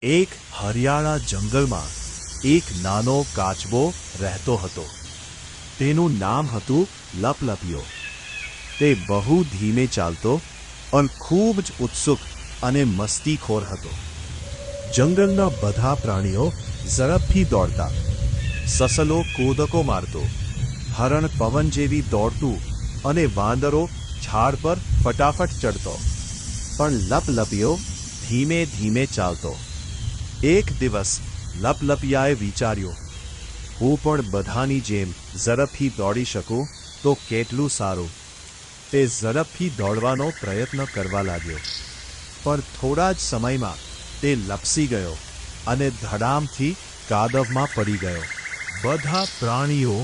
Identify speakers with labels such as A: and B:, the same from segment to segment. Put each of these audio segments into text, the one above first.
A: એક હરિયાળા જંગલમાં એક નાનો કાચબો રહેતો હતો. તેનું નામ હતું લપલપિયો. તે બહુ ધીમે ચાલતો અને ખૂબ જ ઉત્સુક અને મસ્તીખોર હતો. જંગલના બધા પ્રાણીઓ ઝડપથી દોડતા, સસલો કૂદકો મારતો, હરણ પવન જેવી દોડતું અને વાંદરો ઝાડ પર ફટાફટ ચડતો. પણ લપલપિયો ધીમે ધીમે ચાલતો. એક દિવસ લપલપિયાએ વિચાર્યું, હું પણ બધાની જેમ ઝડપથી દોડી શકું તો કેટલું સારું. તે ઝડપથી દોડવાનો પ્રયત્ન કરવા લાગ્યો, પણ થોડા જ સમયમાં તે લપસી ગયો અને ધડામથી કાદવમાં પડી ગયો. બધા પ્રાણીઓ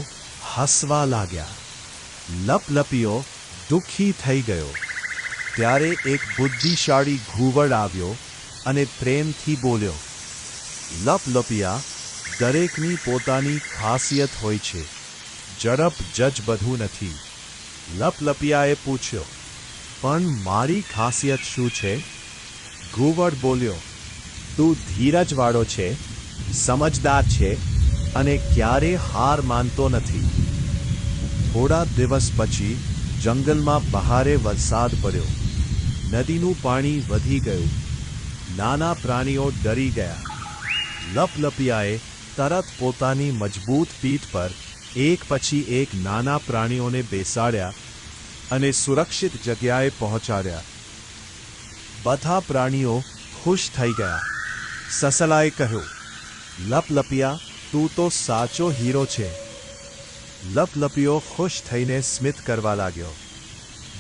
A: હસવા લાગ્યા. લપલપિયો દુઃખી થઈ ગયો. ત્યારે એક બુદ્ધિશાળી ઘુવડ આવ્યો અને પ્રેમથી બોલ્યો, લપલપિયા, દરેકની પોતાની ખાસિયત હોય છે. ઝડપ જ બધું નથી. લપલપિયાએ પૂછ્યો, પણ મારી ખાસિયત શું છે? ઘુવડ બોલ્યો, તું ધીરજવાળો છે, સમજદાર છે અને ક્યારે હાર માનતો નથી. થોડા દિવસ પછી જંગલમાં ભારે વરસાદ પડ્યો. નદીનું પાણી વધી ગયું. નાના પ્રાણીઓ ડરી ગયા. લપલપિયાએ તરત પોતાની મજબૂત પીઠ પર એક પછી એક નાના પ્રાણીઓને બેસાડ્યા અને સુરક્ષિત જગ્યાએ પહોંચાડ્યા. બધા પ્રાણીઓ ખુશ થઈ ગયા. સસલાએ કહ્યું, લપલપિયા, તું તો સાચો હીરો છે. લપલપિયો ખુશ થઈને સ્મિત કરવા લાગ્યો.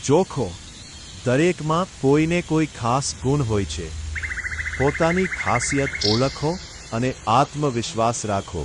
A: જોખો, દરેકમાં કોઈને કોઈ ખાસ ગુણ હોય છે. પોતાની ખાસિયત ઓળખો અને આત્મવિશ્વાસ રાખો.